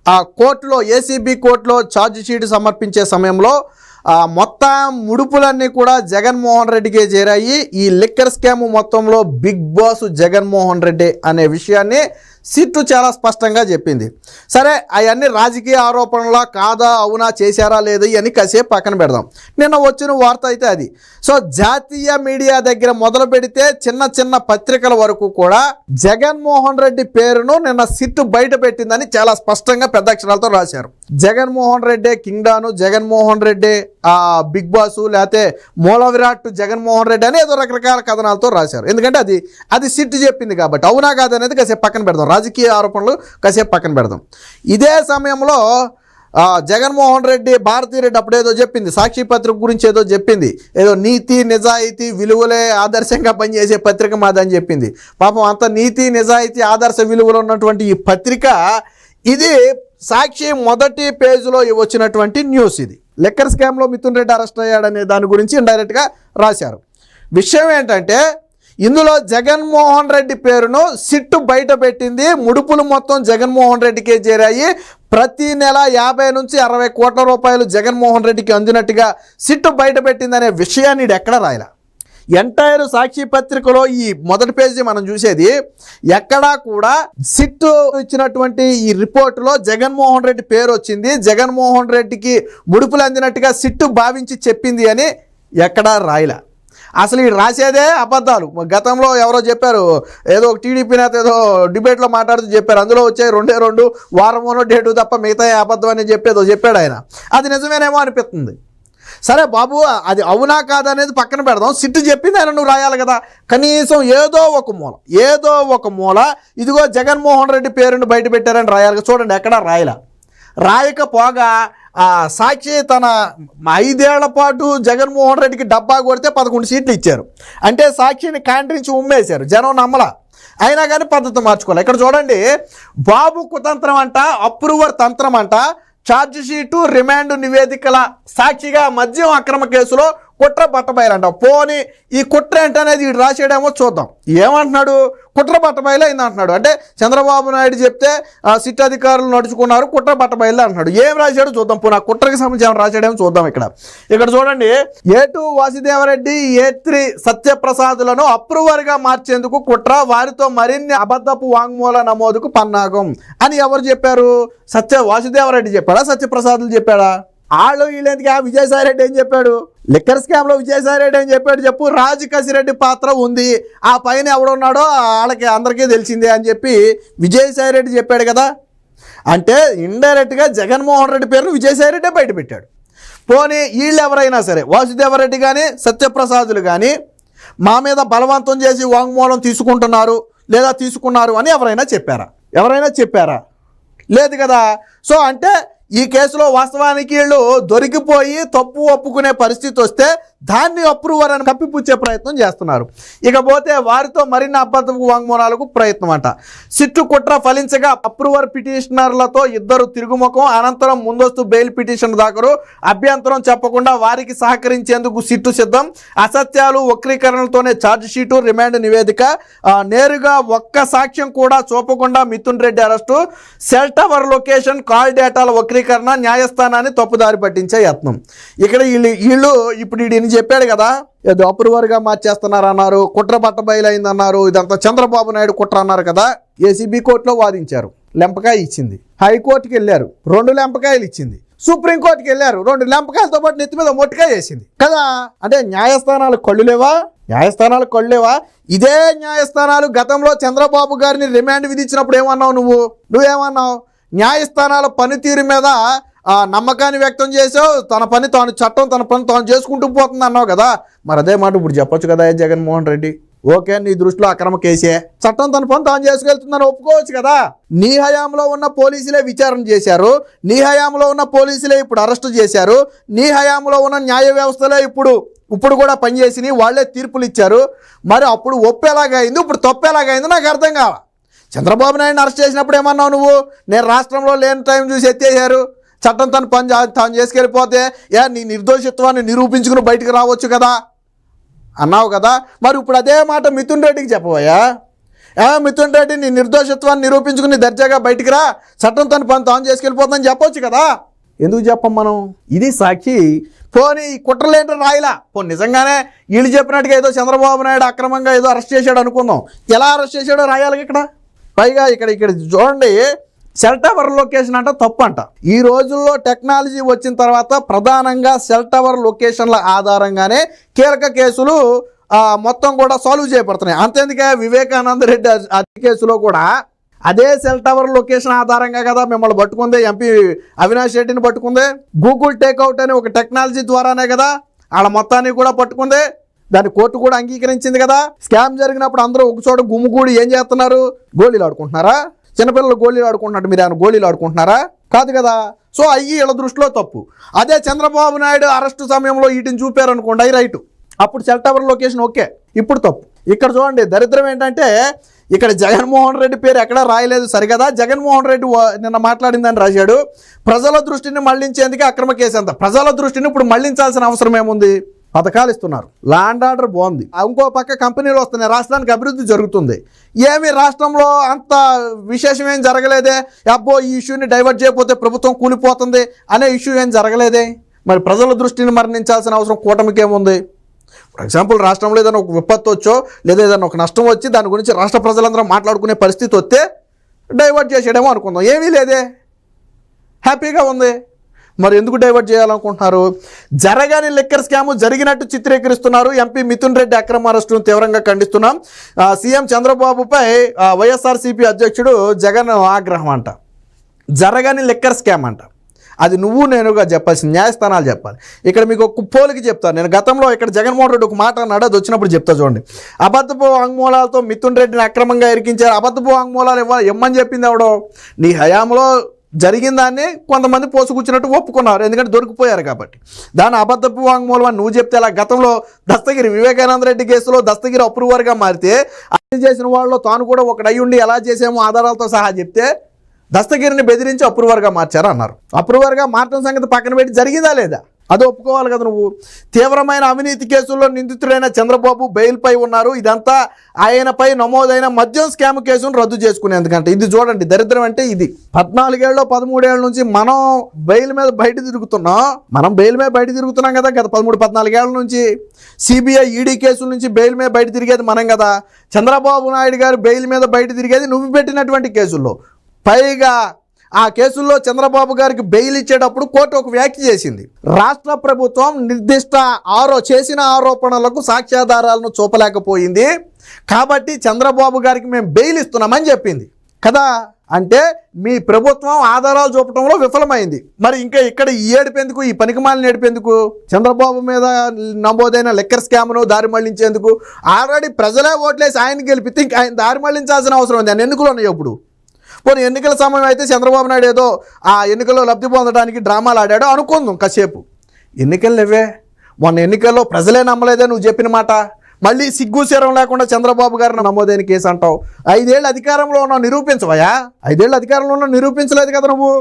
ఆ కోర్టులో ఏసీబీ కోర్టులో ఛార్జ్ షీట్ సమర్పించే సమయంలో మొత్తం ముడుపులన్నీ కూడా జగన్మోహన్ రెడ్డికే చేరాయి. ఈ లిక్కర్ స్కామ్ మొత్తంలో బిగ్ బాస్ జగన్మోహన్ రెడ్డి అనే విషయాన్ని సిట్టు చాలా స్పష్టంగా చెప్పింది. సరే, అవన్నీ రాజకీయ ఆరోపణలా కాదా, అవునా, చేశారా లేదా అని కాసేపు పక్కన పెడదాం. నిన్న వచ్చిన వార్త అయితే అది. సో జాతీయ మీడియా దగ్గర మొదలు పెడితే చిన్న చిన్న పత్రికల వరకు కూడా జగన్మోహన్ రెడ్డి పేరును నిన్న సిట్టు బయట పెట్టిందని చాలా స్పష్టంగా పెద్ద అక్షరాలతో రాశారు. జగన్మోహన్ రెడ్డి కింగ్డాను, జగన్మోహన్ రెడ్డి బిగ్ బాస్, లేకపోతే మూల విరాట్ జగన్మోహన్ రెడ్డి అని ఏదో రకరకాల కథనాలతో రాశారు. ఎందుకంటే అది సిట్టు చెప్పింది కాబట్టి. అవునా కాదనేది కాసేపు పక్కన పెడదాం, రాజకీయ ఆరోపణలు కాసేపు పక్కన పెడదాం. ఇదే సమయంలో జగన్మోహన్ రెడ్డి భారతీరెడ్డి అప్పుడేదో చెప్పింది, సాక్షి పత్రిక గురించి ఏదో చెప్పింది, ఏదో నీతి నిజాయితీ విలువలే ఆదర్శంగా పనిచేసే పత్రిక మాదని చెప్పింది. పాపం అంత నీతి నిజాయితీ ఆదర్శ విలువలు ఉన్నటువంటి ఈ పత్రిక, ఇది సాక్షి మొదటి పేజీలో వచ్చినటువంటి న్యూస్. ఇది లిక్కర్ స్కామ్లో మిథున్ రెడ్డి అరెస్ట్ అయ్యాడనే దాని గురించి ఇండైరెక్ట్గా రాశారు. విషయం ఏంటంటే ఇందులో జగన్మోహన్ రెడ్డి పేరును సిట్టు బయట పెట్టింది. ముడుపులు మొత్తం జగన్మోహన్ రెడ్డికే చేరాయి. ప్రతి నెల 50 నుంచి 60 కోట్ల రూపాయలు జగన్మోహన్ రెడ్డికి అందినట్టుగా సిట్టు బయట పెట్టిందనే విషయాన్ని ఎక్కడ రాయలా. ఎంటైర్ సాక్షి పత్రికలో ఈ మొదటి పేజీ మనం చూసేది ఎక్కడా కూడా సిట్టు ఇచ్చినటువంటి ఈ రిపోర్టులో జగన్మోహన్ రెడ్డి పేరు వచ్చింది, జగన్మోహన్ రెడ్డికి ముడుపులు అందినట్టుగా సిట్టు భావించి చెప్పింది అని ఎక్కడా రాయలా. అసలు ఈ రాసేదే అబద్ధాలు. గతంలో ఎవరో చెప్పారు, ఏదో ఒక టీడీపీ నేత ఏదో డిబేట్లో మాట్లాడుతూ చెప్పారు, అందులో వచ్చాయి 2 వారమోనో డేటు తప్ప మిగతా అబద్ధం అని చెప్పేదో చెప్పాడు ఆయన. అది నిజమేనేమో అనిపిస్తుంది. సరే బాబు, అది అవునా కాదనేది పక్కన పెడదాం. సిట్టు చెప్పింది ఆయన నువ్వు రాయాలి కదా. కనీసం ఏదో ఒక మూల ఇదిగో జగన్మోహన్ రెడ్డి పేరును బయట పెట్టారని రాయాలి. చూడండి, ఎక్కడా రాయలా. రాయకపోగా సాక్షి తన 5 ఏళ్ల పాటు జగన్మోహన్ రెడ్డికి డబ్బా కొడితే 11 సీట్లు ఇచ్చారు. అంటే సాక్షిని కాంట్రించి ఉమ్మేశారు, జనం నమ్మలా. అయినా కానీ పద్ధతి మార్చుకోవాలి. ఇక్కడ చూడండి, బాబు కుతంత్రం అంట, అప్రూవర్ తంత్రం అంట, ఛార్జ్ షీటు రిమాండ్ నివేదికల సాక్షిగా మద్యం అక్రమ కేసులో కుట్ర బట్టబయలంట. పోని ఈ కుట్ర ఏంటనేది వీడు రాసేయడేమో చూద్దాం. ఏమంటున్నాడు, కుట్ర బట్టబయలు అయింది అంటున్నాడు. అంటే చంద్రబాబు నాయుడు చెప్తే సిట్ అధికారులు నడుచుకున్నారు, కుట్ర బట్టబయలు అంటున్నాడు. ఏం రాశాడు చూద్దాం. పోనీ ఆ కుట్రకి సంబంధించి రాశాడేమో చూద్దాం. ఇక్కడ చూడండి, A2 వాసుదేవరెడ్డి, A3 సత్యప్రసాదులను అప్రూవర్గా మార్చేందుకు కుట్ర, వారితో మరిన్ని అబద్ధపు వాంగ్మూల నమోదుకు పన్నాగం అని ఎవరు చెప్పారు? వాసుదేవరెడ్డి చెప్పాడా, సత్యప్రసాదులు చెప్పాడా? వాళ్ళు వీళ్ళేందుకు విజయసాయి రెడ్డి ఏం చెప్పాడు? లిక్కర్ స్కామ్లో విజయసాయి రెడ్డి ఏం చెప్పాడు చెప్పు? రాజు కసిరెడ్డి పాత్ర ఉంది, ఆ పైన ఎవడున్నాడో వాళ్ళకి అందరికీ తెలిసిందే అని చెప్పి విజయసాయి రెడ్డి చెప్పాడు కదా. అంటే ఇండైరెక్ట్గా జగన్మోహన్ రెడ్డి పేరును విజయసాయి రెడ్డి బయట పెట్టాడు. పోనీ వీళ్ళు ఎవరైనా సరే, వాసుదేవరెడ్డి కానీ సత్యప్రసాదులు కానీ మా మీద బలవంతం చేసి వాంగ్మూలం తీసుకుంటున్నారు లేదా తీసుకున్నారు అని ఎవరైనా చెప్పారా? లేదు కదా. సో అంటే ఈ కేసులో వాస్తవానికి వీళ్ళు దొరికిపోయి తప్పు ఒప్పుకునే పరిస్థితి వస్తే దాన్ని అప్రూవర్ అని కప్పిపుచ్చే ప్రయత్నం చేస్తున్నారు. ఇకపోతే వారితో మరిన్ని అబద్ధపు వాంగ్మూలాలకు ప్రయత్నం అంట. సిట్టు కుట్ర ఫలించగా అప్రూవర్ పిటిషనర్లతో ఇద్దరు తిరుగుముఖం, అనంతరం ముందస్తు బెయిల్ పిటిషన్ దాఖలు, అభ్యంతరం చెప్పకుండా వారికి సహకరించేందుకు సిట్టు సిద్ధం, అసత్యాలు వక్రీకరణలతోనే ఛార్జ్ షీటు రిమాండ్ నివేదిక, నేరుగా ఒక్క సాక్ష్యం కూడా చూపకుండా Mithun Reddy arrest, cell tower location call డేటాల వక్రీకరణ, న్యాయస్థానాన్ని తప్పుదారి పట్టించే యత్నం. ఇక్కడ వీళ్ళు ఇప్పుడు వీడిని చెప్పాడు కదా, ఏదో అప్రూవర్గా మార్చేస్తున్నారు అన్నారు, కుట్ర బట్టబయలైందన్నారు, ఇదంతా చంద్రబాబు నాయుడు కుట్ర అన్నారు కదా. ఏసీబీ కోర్టులో వాదించారు, లెంపకాయ ఇచ్చింది. హైకోర్టుకి వెళ్ళారు, 2 లెంపకాయలు ఇచ్చింది. సుప్రీంకోర్టుకి వెళ్ళారు, 2 లెంపకాయలతో పాటు నెత్తి మీద మొట్టికాయ వేసింది కదా. అంటే న్యాయస్థానాలకు కళ్ళు లేవా? ఇదే న్యాయస్థానాలు గతంలో చంద్రబాబు గారిని రిమాండ్ విధించినప్పుడు ఏమన్నావు నువ్వేమన్నావు? న్యాయస్థానాల పనితీరు మీద నమ్మకాన్ని వ్యక్తం చేసావు. తన పని తాను చేసుకుంటూ పోతుంది అన్నావు కదా. మరి అదే మాట ఇప్పుడు చెప్పొచ్చు కదా జగన్మోహన్ రెడ్డి. ఓకే, నీ దృష్టిలో అక్రమ కేసే, చట్టం తన పని తాను చేసుకెళ్తుందని ఒప్పుకోవచ్చు కదా. నీ హయాంలో ఉన్న పోలీసులే విచారణ చేశారు, నీ హయాంలో ఉన్న పోలీసులే ఇప్పుడు అరెస్టు చేశారు, నీ హయాంలో ఉన్న న్యాయ వ్యవస్థలే ఇప్పుడు కూడా పనిచేసి వాళ్ళే తీర్పులు ఇచ్చారు. మరి అప్పుడు ఒప్పేలాగైంది, ఇప్పుడు తప్పేలాగైంది నాకు అర్థం కావాలి. చంద్రబాబు నాయుడు అరెస్ట్ చేసినప్పుడు ఏమన్నావు నువ్వు? నేను రాష్ట్రంలో లేని టైం చూసి ఎత్తేసారు, చట్టం తన పని తాను చేసుకెళ్ళిపోతే నీ నిర్దోషిత్వాన్ని నిరూపించుకుని బయటకు రావచ్చు కదా అన్నావు కదా. మరి ఇప్పుడు అదే మాట మిథున్ రెడ్డికి చెప్పబోయా? మిథున్ రెడ్డి నీ నిర్దోషత్వాన్ని నిరూపించుకుని దర్జాగా బయటికి రా, చట్టంతో పని తాను చేసుకెళ్ళిపోతుందని చెప్పొచ్చు కదా, ఎందుకు చెప్పం మనం? ఇది సాక్షి. పోనీ ఈ కుట్రలేంటో రాయిలా, పోనీ నిజంగానే వీళ్ళు చెప్పినట్టుగా ఏదో చంద్రబాబు నాయుడు అక్రమంగా ఏదో అరెస్ట్ చేశాడు అనుకుందాం, ఎలా అరెస్ట్ చేశాడో రాయాలి ఇక్కడ. పైగా ఇక్కడ చూడండి, సెల్ టవర్ లొకేషన్ అంట తప్పు అంట. ఈ రోజుల్లో టెక్నాలజీ వచ్చిన తర్వాత ప్రధానంగా సెల్ టవర్ లొకేషన్ల ఆధారంగానే కీలక కేసులు మొత్తం కూడా సాల్వ్ చేయబడుతున్నాయి. అంతేందుకే వివేకానంద రెడ్డి అదే కేసులో కూడా అదే సెల్ టవర్ లొకేషన్ ఆధారంగా కదా మిమ్మల్ని పట్టుకుంది, ఎంపీ అవినాష్ రెడ్డిని పట్టుకుంది. గూగుల్ టేక్అవుట్ అనే ఒక టెక్నాలజీ ద్వారానే కదా వాళ్ళ మొత్తాన్ని కూడా పట్టుకుంది. దాన్ని కోర్టు కూడా అంగీకరించింది కదా. స్కామ్ జరిగినప్పుడు అందరూ ఒక చోట గుమ్ముగూడి ఏం చేస్తున్నారు? గోళీలు ఆడుకుంటున్నారా? చిన్నపిల్లలు గోళీలు ఆడుకుంటున్నట్టు మీరు ఏమైనా గోళీలు ఆడుకుంటున్నారా? కాదు కదా. సో అయ్యి వీళ్ళ దృష్టిలో తప్పు. అదే చంద్రబాబు నాయుడు అరెస్టు సమయంలో వీటిని చూపారు అనుకోండి, అవి రైటు, అప్పుడు సెల్ టవర్ లొకేషన్ ఓకే, ఇప్పుడు తప్పు. ఇక్కడ చూడండి దరిద్రం ఏంటంటే ఇక్కడ జగన్మోహన్ రెడ్డి పేరు ఎక్కడా రాయలేదు సరిగదా. జగన్మోహన్ రెడ్డి నిన్న మాట్లాడిందని రాశాడు. ప్రజల దృష్టిని మళ్లించేందుకే అక్రమ కేసు అంత. ప్రజల దృష్టిని ఇప్పుడు మళ్లించాల్సిన అవసరం ఏముంది? పథకాలు ఇస్తున్నారు, ల్యాండ్ ఆర్డర్ బాగుంది, ఇంకో పక్క కంపెనీలు వస్తున్నాయి, రాష్ట్రానికి అభివృద్ధి జరుగుతుంది. ఏమి రాష్ట్రంలో అంత విశేషం ఏం జరగలేదే, అబ్బో ఈ ఇష్యూని డైవర్ట్ చేయకపోతే ప్రభుత్వం కూలిపోతుంది అనే ఇష్యూ ఏం జరగలేదే. మరి ప్రజల దృష్టిని మరణించాల్సిన అవసరం కూటమికి ఏముంది? ఫర్ ఎగ్జాంపుల్ రాష్ట్రంలో ఏదైనా ఒక విపత్తు వచ్చో లేదా ఏదైనా ఒక నష్టం వచ్చి దాని గురించి రాష్ట్ర ప్రజలందరూ మాట్లాడుకునే పరిస్థితి వస్తే డైవర్ట్ చేసేయడమో అనుకుందాం, ఏమీ లేదే, హ్యాపీగా ఉంది. మరి ఎందుకు డైవర్ట్ చేయాలనుకుంటున్నారు? జరగని లిక్కర్ స్కాము జరిగినట్టు చిత్రీకరిస్తున్నారు. ఎంపీ మిథున్ రెడ్డి అక్రమ అరెస్టును తీవ్రంగా ఖండిస్తున్నాం. సీఎం చంద్రబాబుపై వైఎస్ఆర్సీపీ అధ్యక్షుడు జగన్ ఆగ్రహం అంట. జరగని లిక్కర్ స్కామ్ అంట. అది నువ్వు నేనుగా చెప్పాల్సిన న్యాయస్థానాలు చెప్పాలి. ఇక్కడ మీకు ఒక పోలికి చెప్తాను నేను. గతంలో ఇక్కడ జగన్మోహన్ రెడ్డి ఒక మాట అన్నాడు, అది వచ్చినప్పుడు చెప్తా చూడండి. అబద్ధపు వాంగ్మూలాలతో మిథున్ రెడ్డిని అక్రమంగా ఇరికించారు. అబద్ధపు వాంగ్మూలాలు ఇమ్మని చెప్పింది ఎవడో? నీ హయాంలో జరిగిన దాన్ని కొంతమంది పోసుకూర్చున్నట్టు ఒప్పుకున్నారు, ఎందుకంటే దొరికిపోయారు కాబట్టి. దాని అబద్ధపు వాంగ్మూలం అని నువ్వు చెప్తే అలా గతంలో దస్తగిరి వివేకానంద రెడ్డి కేసులో దస్తగిరి అప్రూవర్గా మారితే అది చేసిన వాళ్ళలో తాను కూడా ఒకడై ఉండి ఎలా చేసామో ఆధారాలతో సహా చెప్తే దస్తగిరిని బెదిరించి అప్రూవర్గా మార్చారు అన్నారు. అప్రూవర్గా మార్చడం సంగతి పక్కన పెట్టి జరిగిందా లేదా అది ఒప్పుకోవాలి కదా నువ్వు. తీవ్రమైన అవినీతి కేసుల్లో నిందితుడైన చంద్రబాబు బెయిల్పై ఉన్నారు. ఇదంతా ఆయనపై నమోదైన మద్యం స్కామ్ కేసును రద్దు చేసుకునేందుకంటే. ఇది చూడండి దరిద్రం అంటే ఇది. 14 ఏళ్ళు 13 ఏళ్ళ నుంచి మనం బెయిల్ మీద బయట తిరుగుతున్నాం కదా. గత 13-14 ఏళ్ళ నుంచి సిబిఐ ఈడీ కేసుల నుంచి బెయిల్ మీద బయట తిరిగేది మనం కదా. చంద్రబాబు నాయుడు గారు బెయిల్ మీద బయట తిరిగేది నువ్వు పెట్టినటువంటి కేసుల్లో. పైగా ఆ కేసుల్లో చంద్రబాబు గారికి బెయిల్ ఇచ్చేటప్పుడు కోర్టు ఒక వ్యాఖ్య చేసింది. రాష్ట్ర ప్రభుత్వం నిర్దిష్ట చేసిన ఆరోపణలకు సాక్ష్యాధారాలను చూపలేకపోయింది కాబట్టి చంద్రబాబు గారికి మేము బెయిల్ ఇస్తున్నామని చెప్పింది కదా. అంటే మీ ప్రభుత్వం ఆధారాలు చూపడంలో విఫలమైంది. మరి ఇంకా ఇక్కడ ఈ ఏడిపేందుకు, ఈ పనికిమాలిన ఏడిపేందుకు? చంద్రబాబు మీద నమోదైన లిక్కర్ స్కామ్ను దారి మళ్లించేందుకు ఆల్రెడీ ప్రజలే ఓట్లేసి ఆయన గెలిపితే ఇంకా ఆయన దారి మళ్లించాల్సిన అవసరం ఉంది. ఆయన ఎన్నికలు ఉన్నాయి. ఇప్పుడు పోనీ ఎన్నికల సమయం అయితే చంద్రబాబు నాయుడు ఏదో ఆ ఎన్నికల్లో లబ్ధి పొందడానికి డ్రామాలు ఆడాడో అనుకుందాం కాసేపు. ఎన్నికలు లేవే, మొన్న ఎన్నికల్లో ప్రజలే నమ్మలేదే నువ్వు చెప్పిన మాట. మళ్ళీ సిగ్గు శరం లేకుండా చంద్రబాబు గారిని నమోదైన కేసు అంటావు. 5 ఏళ్ళు అధికారంలో ఉన్నావు, నిరూపించవయా? 5 ఏళ్ళు అధికారంలో ఉన్నావు, నిరూపించలేదు కదా నువ్వు.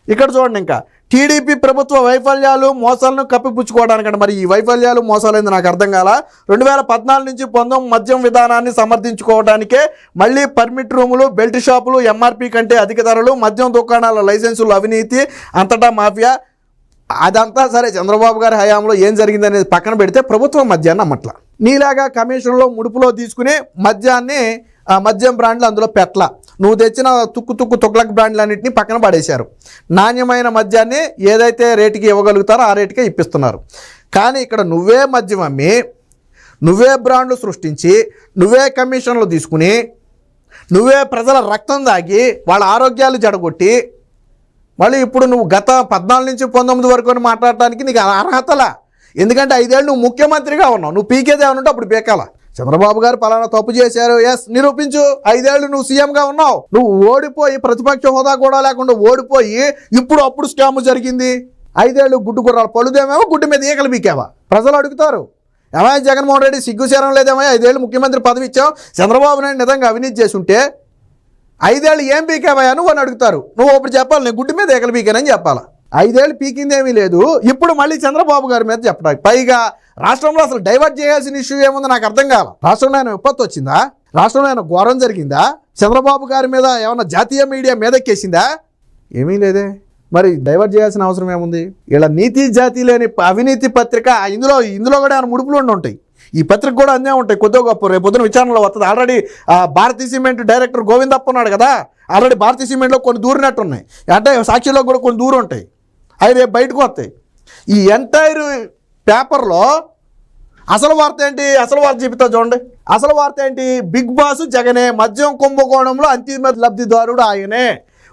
ఇక్కడ చూడండి, ఇంకా టీడీపీ ప్రభుత్వ వైఫల్యాలు మోసాలను కప్పిపుచ్చుకోవడానికంటే, మరి ఈ వైఫల్యాలు మోసాలైంది నాకు అర్థం కాల. 2014 నుంచి 19 మద్యం విధానాన్ని సమర్థించుకోవడానికే మళ్ళీ పర్మిట్ రూములు, బెల్ట్ షాపులు, ఎంఆర్పీ కంటే అధిక ధరలు, మద్యం దుకాణాల లైసెన్సులు, అవినీతి, అంతటా మాఫియా. అదంతా సరే, చంద్రబాబు గారి హయాంలో ఏం జరిగిందనేది పక్కన పెడితే ప్రభుత్వం మద్యాన్ని అమ్మట్ల. నీలాగా కమిషన్లో ముడుపులో తీసుకుని మద్యం బ్రాండ్లు అందులో పెట్ల. నువ్వు తెచ్చిన తుక్లక్ బ్రాండ్లన్నింటినీ పక్కన పడేశారు. నాణ్యమైన మద్యాన్ని ఏదైతే రేటుకి ఇవ్వగలుగుతారో ఆ రేటుకే ఇప్పిస్తున్నారు. కానీ ఇక్కడ నువ్వే మద్యం అమ్మి, నువ్వే బ్రాండ్లు సృష్టించి, నువ్వే కమిషన్లు తీసుకుని, నువ్వే ప్రజల రక్తం దాగి వాళ్ళ ఆరోగ్యాలు జడగొట్టి, మళ్ళీ ఇప్పుడు నువ్వు గత 14 నుంచి 19 వరకు అని మాట్లాడటానికి నీకు అర్హతలా. ఎందుకంటే 5 ఏళ్ళు నువ్వు ముఖ్యమంత్రిగా ఉన్నావు. నువ్వు పీకేదే ఉంటే అప్పుడు పీకాల. చంద్రబాబు గారు పలానా తప్పు చేశారు, ఎస్ నిరూపించు. 5 ఏళ్ళు నువ్వు సీఎంగా ఉన్నావు. నువ్వు ఓడిపోయి ప్రతిపక్ష హోదా కూడా లేకుండా ఓడిపోయి అప్పుడు స్కామ్ జరిగింది. 5 ఏళ్ళు గుడ్డు గుర్రాలు పழுదేమేమో, గుడ్డు మీద ఈకలు పీకావా? ప్రజలు అడుగుతారు, ఏమయ్య జగన్మోహన్ రెడ్డి సిగ్గుశరం లేదేమయ్య, 5 ఏళ్ళు ముఖ్యమంత్రి పదవి ఇచ్చావు, చంద్రబాబు నాయుడు నిజంగా అవినీతి చేసి ఉంటే 5 ఏళ్ళు ఏం పీకావయ్యా నువ్వు అని అడుగుతారు. నువ్వు అప్పుడు చెప్పాలి, నేను గుడ్డు మీద ఈకలు పీకానని చెప్పాలా. 5 ఏళ్ళు పీకిందేమీ లేదు, ఇప్పుడు మళ్ళీ చంద్రబాబు గారి మీద చెప్పడానికి. పైగా రాష్ట్రంలో అసలు డైవర్ట్ చేయాల్సిన ఇష్యూ ఏముందో నాకు అర్థం కాల. రాష్ట్రంలో ఆయన విపత్తు వచ్చిందా? రాష్ట్రంలో ఏమైనా ఘోరం జరిగిందా? చంద్రబాబు గారి మీద ఏమైనా జాతీయ మీడియా మీదెక్కేసిందా? ఏమీ లేదే. మరి డైవర్ట్ చేయాల్సిన అవసరం ఏముంది? ఇలా నీతి జాతి లేని అవినీతి పత్రిక ఇందులో కూడా ఏమైనా ముడుపులు ఉంటాయి. ఈ పత్రిక కూడా అన్నీ ఉంటాయి కొద్దిగా గొప్ప. రేపు పొద్దున విచారణలో వస్తుంది. ఆల్రెడీ భారతీయ సిమెంట్ డైరెక్టర్ గోవిందప్ప ఉన్నాడు కదా, ఆల్రెడీ భారతీయ సిమెంట్లో కొన్ని దూరినట్టు ఉన్నాయి. అంటే సాక్షిలో కూడా కొన్ని దూరం ఉంటాయి. అవి రేపు బయటకు వస్తాయి. ఈ ఎంటైర్ పేపర్లో అసలు వార్త ఏంటి? అసలు వార్త చెబుతా చూడండి. అసలు వార్త ఏంటి? బిగ్ బాస్ జగనే, మద్యం కుంభకోణంలో అంతిమ లబ్ధిదారుడు ఆయనే,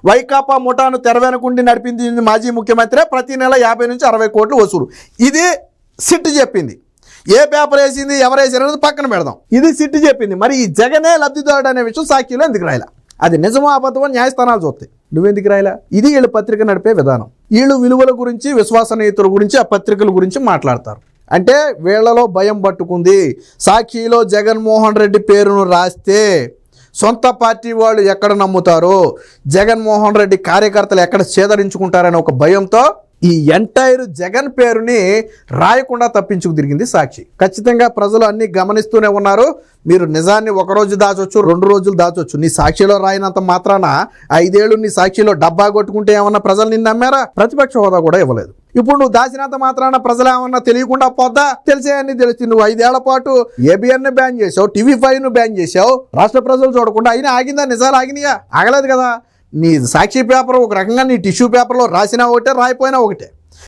వైకాపా ముఠాను తెరవెనకుండి నడిపింది మాజీ ముఖ్యమంత్రి, ప్రతి నెల 50 నుంచి 60 కోట్లు వసూలు. ఇది సిట్ చెప్పింది. ఏ పేపర్ వేసింది, ఎవరు వేసారు అనేది పక్కన పెడదాం. ఇది సిట్ చెప్పింది. మరి ఈ జగనే లబ్ధిదారుడు అనే విషయం సాక్షిలో ఎందుకు రాయలా? అది నిజమో అబద్ధమో న్యాయస్థానాలు చూస్తాయి. నువ్వెందుకు రాయలా? ఇది వీళ్ళు పత్రిక నడిపే విధానం. వీళ్ళు విలువల గురించి, విశ్వసనీయతల గురించి, ఆ పత్రికల గురించి మాట్లాడతారు. అంటే వీళ్లలో భయం పట్టుకుంది. సాక్షిలో జగన్మోహన్ రెడ్డి పేరును రాస్తే సొంత పార్టీ వాళ్ళు ఎక్కడ నమ్ముతారో, జగన్మోహన్ రెడ్డి కార్యకర్తలు ఎక్కడ చేదరించుకుంటారనే ఒక భయంతో ఈ ఎంటైర్ జగన్ పేరుని రాయకుండా తప్పించుకు తిరిగింది సాక్షి. ఖచ్చితంగా ప్రజలు అన్ని గమనిస్తూనే ఉన్నారు. మీరు నిజాన్ని 1 రోజు దాచొచ్చు, 2 రోజులు దాచొచ్చు. నీ సాక్షిలో రాయినంత మాత్రాన 5 ఏళ్ళు నీ సాక్షిలో డబ్బా కొట్టుకుంటే ఏమన్నా ప్రజలు నిన్ను నమ్మారా? ప్రతిపక్ష హోదా కూడా ఇవ్వలేదు. ఇప్పుడు నువ్వు దాచినంత మాత్రాన ప్రజలు ఏమన్నా తెలియకుండా పోద్దా? తెలిసే అన్ని తెలుస్తుంది. నువ్వు 5 ఏళ్ల పాటు ఏబిఎన్ బ్యాన్ చేసావు, TV5 బ్యాన్ చేసావు. రాష్ట్ర ప్రజలు చూడకుండా అయినా ఆగిందా? నిజాలు ఆగినాయా? ఆగలేదు కదా. నీ సాక్షి పేపర్ ఒక రకంగా నీ టిష్యూ పేపర్లో రాసినా ఒకటే, రాయిపోయినా ఒకటే.